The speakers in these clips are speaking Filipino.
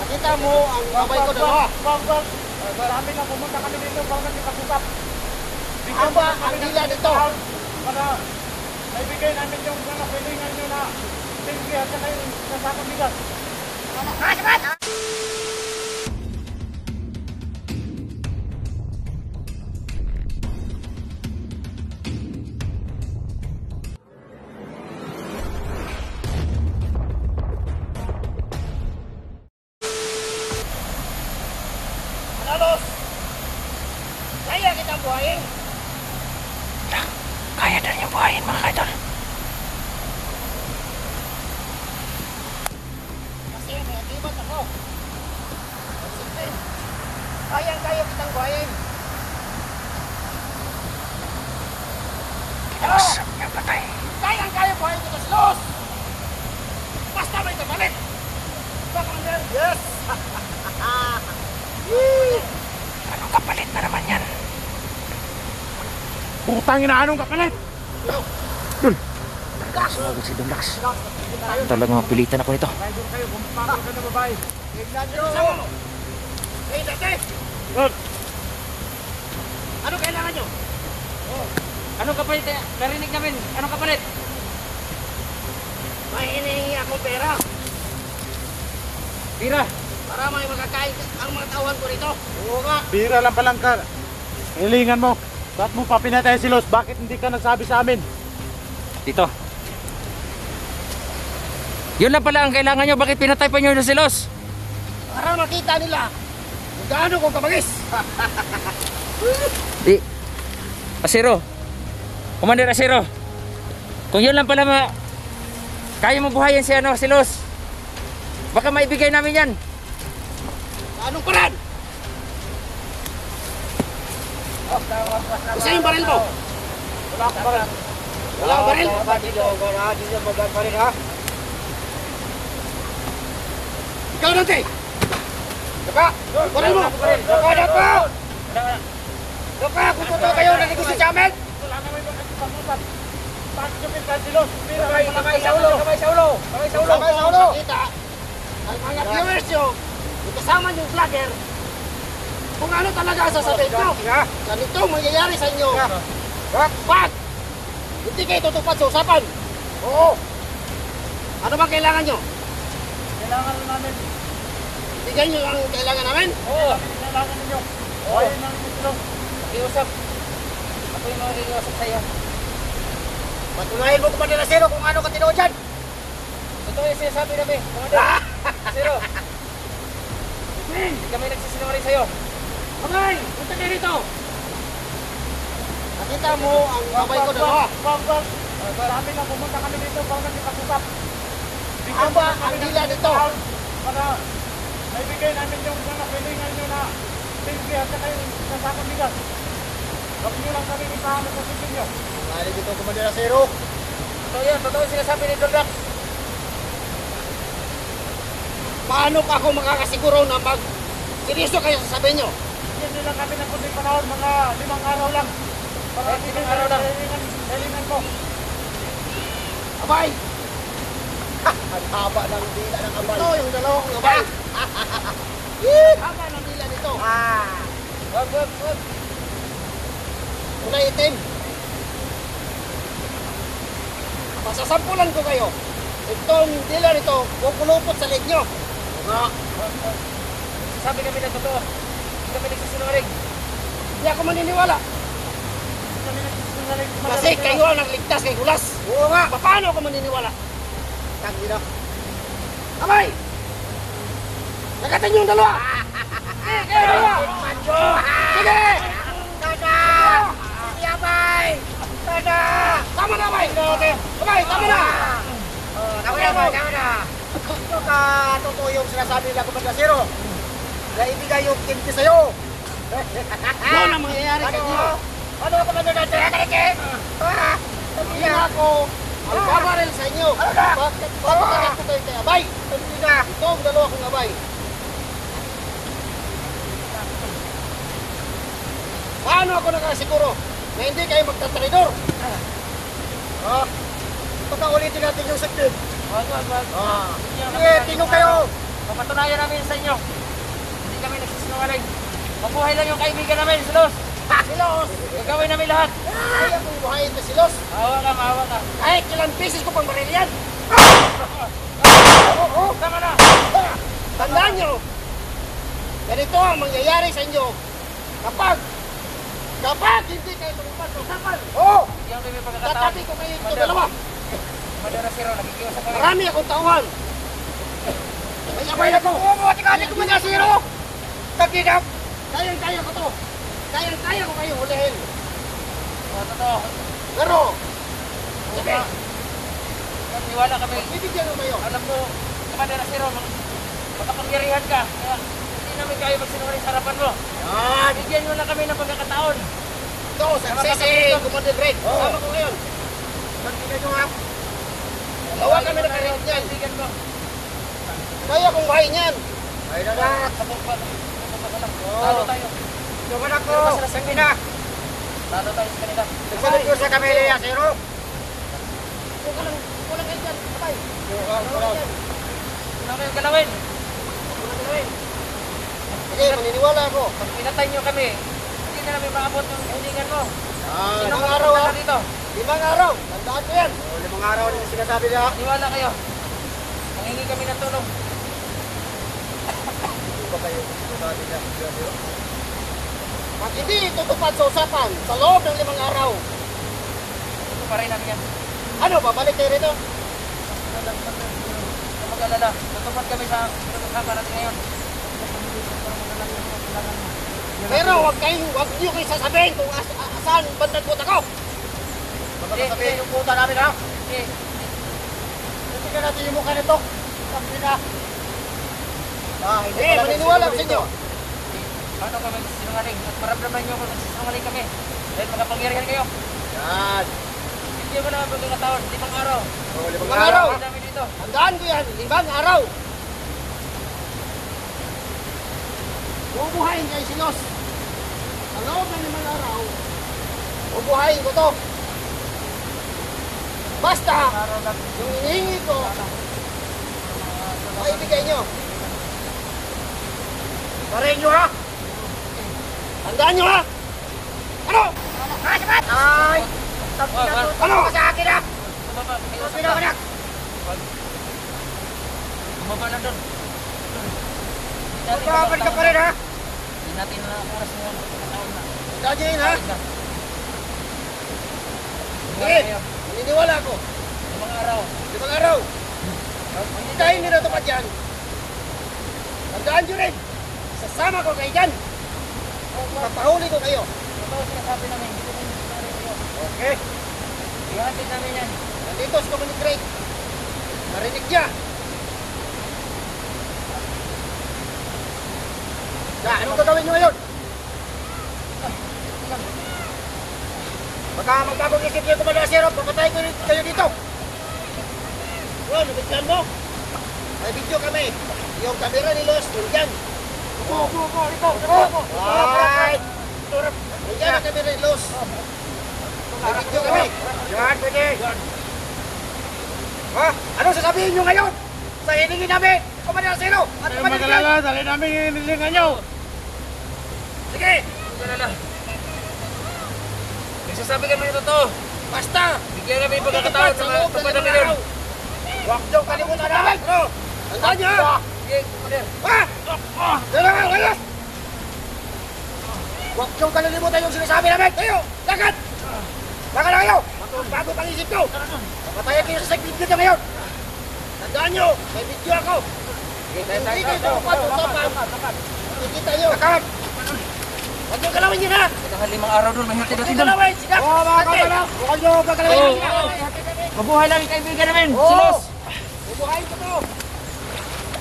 Nakita mo ang gabay ko dalawa. Wag. Marami na pumunta kami dito para nakikipag-usap. Haba ang dila dito. Para naibigay namin yung pilingan nyo na tinggi at saka yung sasakang bigas. Manalos! Kaya kita buhayin. Kaya na niya buhayin mga kaidol. Kasi may akibat ako. Sige. Kaya kitang buhayin. Kinausap niya patay. Kaya buhayin kita si Los. Basta may kapalit. Baka man. Yes! Anong kapalit na naman yan? Putangin na anong kapalit? Sumagod si Don Lax. Talagang mapilitan ako nito. Driver kayo, bumapakal ka na babae. Tignan nyo! Hey, dati! Ano kailangan nyo? Anong kapalit? Narinig namin. Anong kapalit? May hinihingi akong pera Pira. para may makakain ang mga tauhan ko rito. Oo nga. Bira lang palang ka. Hilingan mo. Ba't mo pa pinatay si Los? Bakit hindi ka nagsabi sa amin? Dito. Yun lang pala ang kailangan nyo. Bakit pinatay pa nyo si Los? Para makita nila kung gaano ko kabagis. Di. Asiro. Commander Asiro. Kung yun lang pala kaya mo buhayin si Los. Baka maibigay namin yan. Anong paraan? Isa yung baril mo. Wala ka ba? Wala ang baril. Dito magbaril ha? Ikaw nanti. Daka, baril mo. Daka. Daka, kung totoo kayo nanegosyo sa amin. Wala naman yung nakikipag-usap. Bakit yung pinatay si Los? Kamay sa ulo. Kita. Ang mga viewers nyo, kasama yung vlogger, kung ano talaga ang sasabihin ko. Ganito mangyayari sa inyo. Pag hindi kayo tutupad sa usapan. Oo. Ano bang kailangan nyo? Kailangan namin. Bigyan nyo ang kailangan namin? Oo. Kailangan ninyo. Buhayin namin si Los. Pakiusap. Ako yung makikiusap sa'yo. Patunayan mo Commander Asiro kung ano ka tinoo dyan. Totoo yung sinasabi namin. Commander Asiro. Hindi kami nagsisinungaling sa'yo. Kamay! Punta kayo rito! Nakita mo ang gabay ko dalawa. Wag. Marami na pumunta kami dito para nakikipag-usap. Haba ang dila dito. Para naibigay namin yung pilingan nyo na tinggi at saka yung sasakang bigas. Huwag nyo lang kami isahan sa sisig nyo. Ngali dito Commander Asiro. Totoo yan. Totoo yung sinasabi ni Don Lax. Paano pa ako makakasiguro na seryoso kayo sa sabihin nyo? Hindi lang kami ng kunting panahon, mga 5 araw lang. Para Ay, 5 araw lang. Hilingan ko. Abay! Ang haba ng dila ng abay. Ito yung dalawang abay. Haba ng dila nito. Wag. Kulay itim. Masasampulan ko kayo. Itong dila nito, kukulupot sa leg nyo. Sabi kami na totoo. Hindi kami nagsisinungaling. Hindi ako maniniwala. Kami nagsisinungaling. Kasi kayo ang nagligtas kay Hulas. Oo nga. Paano ako maniniwala? Tangina. Abay! Nakatan yung dalawa! Sige! Sige! Tada! Sige, Abay! Tada! Tama na, Abay! Abay, tama na! Tama na! Ito ka, totoo yung sinasabi nila Commander Asiro. Na ibigay yung kinti sa'yo. Yun ang mangyayari sa inyo. Ano ka Commander Asiro? Hindi ako ang babaril sa inyo. Bakit ko kayo kay Abay? Hindi na. Ito ang dalawa kong Abay. Paano ako nakasiguro na hindi kayo magtatraidor? Pagka ulitin natin yung sakit. Sige, tingog kayo. Papatunayan pinatunayan namin sa inyo. Hindi kami nagsisinungaling. Mabuhay lang yung kaibigan namin, Silos. Silos! Gagawin namin lahat. Kaya kong buhayin na silos. Maawa ka. Kahit ilang beses ko pang baril yan. Tama na. Tandaan nyo, ganito ang mangyayari sa inyo kapag hindi kayo tumupad sa usapan. Oo! Hindi ako may pagkakataon. Tatabi ko kayo dito dalawa. Madara Siro, nakikiusap kami. Marami akong tauhan. May abay na ko. Oo, mga tikati ko mga siro. Tagidap. Kayang-kaya ko to. Kayang-kaya ko kayo hulihin. Totoo. Pero, sige, Niwala kami. bibigyan mo kayo. Alam ko, Madara Siro, makapangyarihan ka. Kaya hindi namin kayo magsinungaling sa harapan mo. Yan. Bigyan nyo lang kami ng pagkakataon. Ito, saksisi, Commander Greg. Sama ko ngayon. Magbigan nyo nga. Gawa kami na kayo niyan. Kaibigan mo. Kaya kong bahay niyan. Ay na na. Sabog pa lang. Talo tayo. Suman ako. Sa Pina. Talo tayo sa kanila. Nagsalit ko sa Camellia, Zero. Kulang kayo dyan. Sabay. Kulang. Ano kayong galawin? Sige, maniniwala ako. Pag pinatay nyo kami, hindi na namin maabot ng hilingan mo. Sino Limang ang araw pupunta ha. dito? 5 araw. Tandaan ko yan. 5 araw din sinasabi niya. Niwala kayo. Mangingi kami ng tulong. Hindi ba kayo sinasabi niya? Pag hindi tutupad sa usapan sa loob ng 5 araw, Ito pa rin namin yan. ano, babalik kayo rito? Huwag mag-alala. Tutupad kami sa usapan natin ngayon. Pero huwag niyo kayo sasabihin kung saan bandang puta ko. Baka Hindi, sasabihin hindi. yung puta namin ha. Hindi. Tingnan natin yung mukha nito. Sabi na. Hindi, maniniwala ko sa inyo. Paano kami nagsisinungaling? At maramdaman nyo kung nagsisinungaling kami. Dahil makapangyarihan kayo. Yan. Hindi mo na pagkakataon. 5 araw. 5 araw. Hindi namin dito. Tandaan ko yan, 5 araw. Bubuhayin kayo silos. Sa loob ng 5 araw, bubuhayin ko to. Basta, yung hinihingi ko, maibigay nyo. Parehin nyo ha. Tandaan nyo ha. Ano? Ay! Ano ka sa akin ha? Bumaba. Kayo sa Pinawanak! Bumaba na doon. Magpapabalik ka pa rin ha? Hindi natin na oras mo yung pagkakataon na. Tandaan nyo yun ha? Sige, maniniwala ako. 5 araw. 5 araw. Hindi tayo hindi natupad yan. Tandaan nyo rin. Sasama ko kayo dyan. Papahuli ko kayo. Totoo sinasabi namin. Hindi namin sinungaling kayo. Okay. Ihatid namin yan. Nandito si Commander Greg. Narinig niya. Anong gagawin nyo ngayon? Baka magkabang isip niyo Commander Asero, papatay ko kayo dito. Nabigyan mo. May video kami. Yung kamera ni Los, nandyan. Right. Nandyan ang kamera ni Los. May video kami. Yan, pwede. Ha? Anong sasabihin nyo ngayon? Sa hiningin namin, Commander Asero at Commander Greg. dali namin hinilingan nyo. Sige. Alala. Nagsasabi kami ng totoo. Basta. Bigyan kami yung pagkakataon Sa na loob ng tupad 5 namin yun. araw. Huwag niyo kalimutan namin. Ano? Tandaan niyo ha? Sige, Commander. Ha? Dalawa, layas! Huwag niyo kalilimutan yung sinasabi namin. Kayo, lakad! Lakad na kayo! Bago pang isip ko. Papatayan kayo sa video niya ngayon. Tandaan niyo, may video ako. Hindi kayo tumupad usapan. Nakikita niyo. Lakad! Huwag niyo galawin yun ha! Dahil 5 araw doon, may hatid Huwag natin niyo doon. galawin! Sinak! Huwag niyo gagalawin! Mabuhay lang yung kaibigan namin. Oo. Silos. Bubuhayin ko to!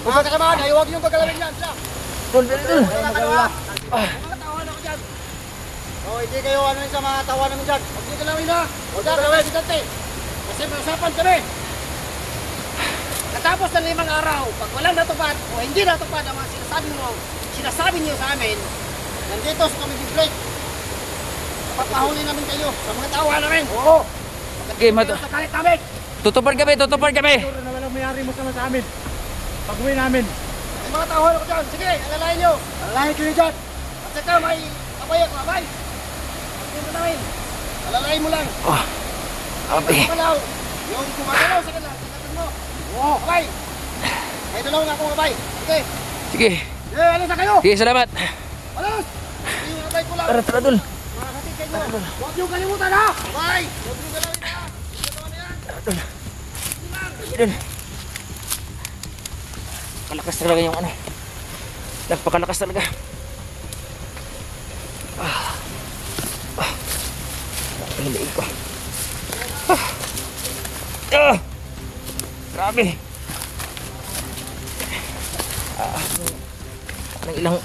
Mga kasamahan, huwag niyo gagalawin yan sila! Doon, doon. Mga tawanan ko dyan! Hindi kayo ano yun sa mga tawanan mo dyan! Huwag niyo galawin ha! Huwag niyo galawin, Sidante! Kasi may usapan kami! Natapos ng 5 araw, pag walang natupad o hindi natupad ang mga sinasabi niyo sa amin, nandito sa Comedy Break. Papahuli namin kayo sa mga tawa namin. Oo. Okay, Sa kalit namin. tutupad kami, tutupad kami. Siguro na walang mayari mo sama sa amin. Pag-uwi namin. May mga tao ako dyan. Sige, alalahin nyo. Alalahin kayo dyan. At saka may abay ako, abay. Hindi mo namin. Alalahin mo lang. Oh, grabe. Kumalaw. Yung kumagalaw sa kanila, tingnan mo. Oo, abay. May dalaw nga akong abay. Sige. Sige. Sige, alas na kayo. Sige, salamat. Alas. Yung abay ko lang. Tara, tara, Dol. Mga katikin nyo. Huwag nyo kalimutan ha. Abay. Huwag nyo galawin ha. Yung dalawa na yan. Dol. Kalakas talaga yung ano. Nagpakalakas talaga. Ang liig ko. Grabe. Ng ilang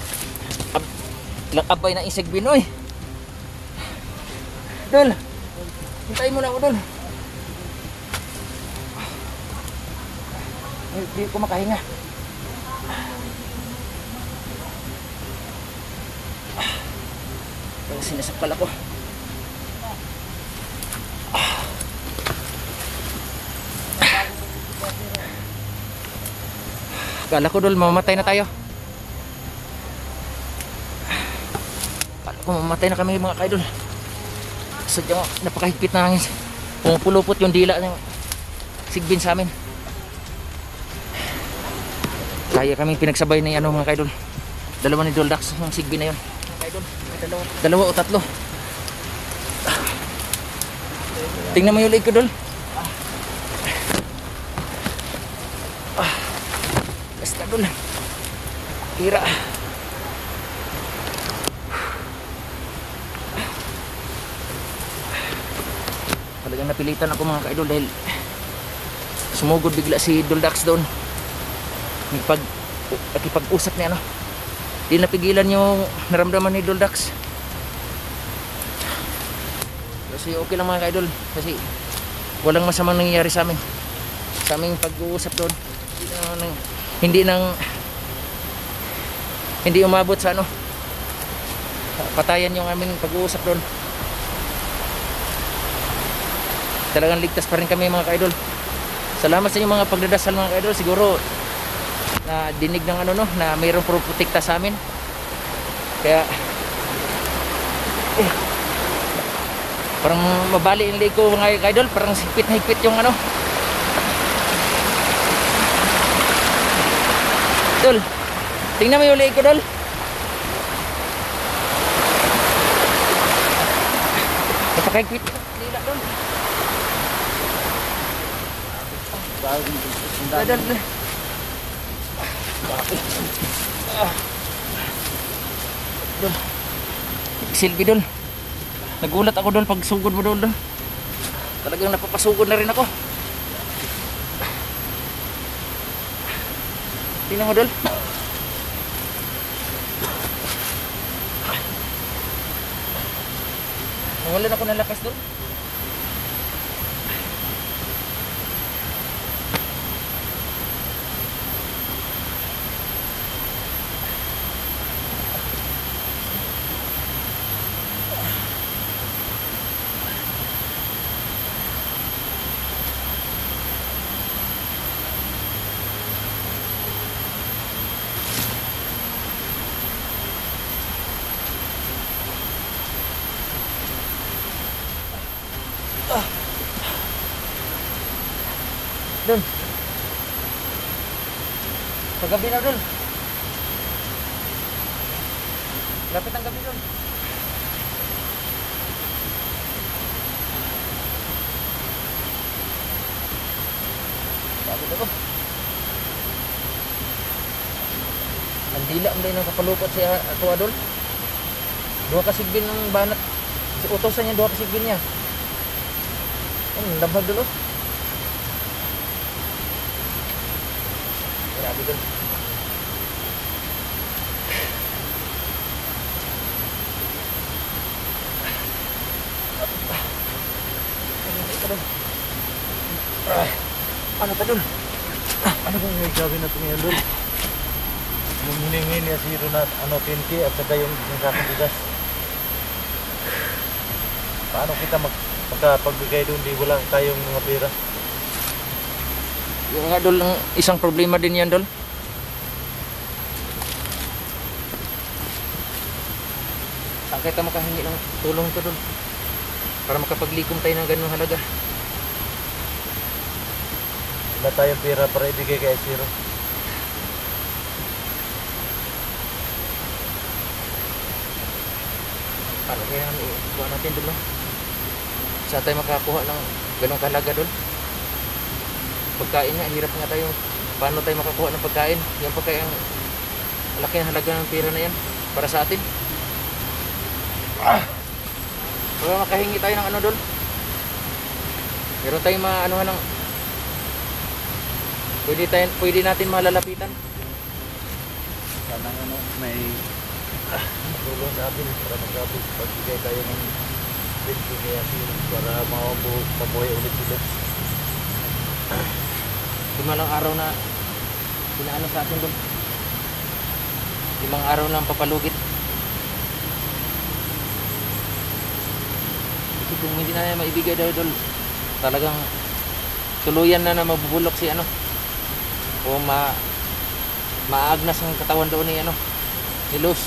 abay na insect binoy. Dol. Hintayin mo na ako, Dol. Hindi ko makahinga. Sinasakal ako. Kala ko, Dol, mamamatay na tayo. Kala ko mamamatay na kami mga kaidol. Sadyang napakahigpit na hangin. Pumupulupot yung dila ng sigbin sa amin. Kaya kaming pinagsabay na ano mga kaidol. Dalawa ni Doldax ng sigbin na yun. Dalawa o tatlo. Tingnan mo yung leg ko, Dol. Basta, Dol. Tira. Talagang napilitan ako mga ka-idol dahil sumugod bigla si Doldax doon. Nakipag-usap niya ano. Di napigilan yung naramdaman ni Doldax. Kasi okay lang mga ka-idol. Kasi walang masamang nangyayari sa amin. Sa aming pag-uusap doon. Hindi umabot sa ano. Patayan yung aming pag-uusap doon. Talagang ligtas pa rin kami mga ka-idol. Salamat sa inyong mga pagdadasal mga ka-idol. Siguro na dinig ng ano no, na mayroong protekta sa amin. Kaya parang mabali yung leg ko mga ka-idol. Parang higpit na higpit yung ano. Dol, tingnan mo yung leg ko, Dol. Napakahigpit dila, Dol. Dol. Dol. Silbi, Dol. Nagulat ako, Dol, pag sugod mo, Dol. Talagang napapasugod na rin ako. Tingnan mo, Dol. Nawalan ako ng lakas, Dol. Dol. Paggabi na, Dol. Lapit ang gabi, Dol. Lapit ako. Ang dila ang dahil ng kapalupot siya ato, Dol. Dua kasigbin ng banat. Si utosan niya, dua kasigbin niya. Ang labag, Dol. Grabe, Dol. Ano ta, Dol? Ano bang may gawin natin ngayon, Dol? Yung hiningi niya si Ronat, 10K at saka yung sakong bigas. Paano kita magkapagbigay doon, di wala tayong mga pera? Yung nga, Dol, ang isang problema din yan, Dol. Saan kayo tayo makahingi ng tulong to doon? Para makapaglikom tayo ng ganung halaga. Wala tayong pera para ibigay kay Asiro. Paano kaya buwan natin doon, no? Saan tayo makakuha ng ganung kahalaga doon? Pagkain nga, hirap nga tayo. Paano tayo makakuha ng pagkain? Yan pa kaya ang laki ng halaga ng pera na yan para sa atin. Baka makahingi tayo ng ano doon. Meron tayong maanuhan ng pwede natin malalapitan. Sana ano, may tulong sa atin para magbigay tayo ng bento kay Asiro para mabuhay ulit sila. Limalang araw na pinaano sa atin doon. 5 araw lang papalugit. Kasi kung hindi na maibigay daw doon, talagang tuluyan na mabubulok si ano. O maagnas ang katawan doon ni ano, ni Luz.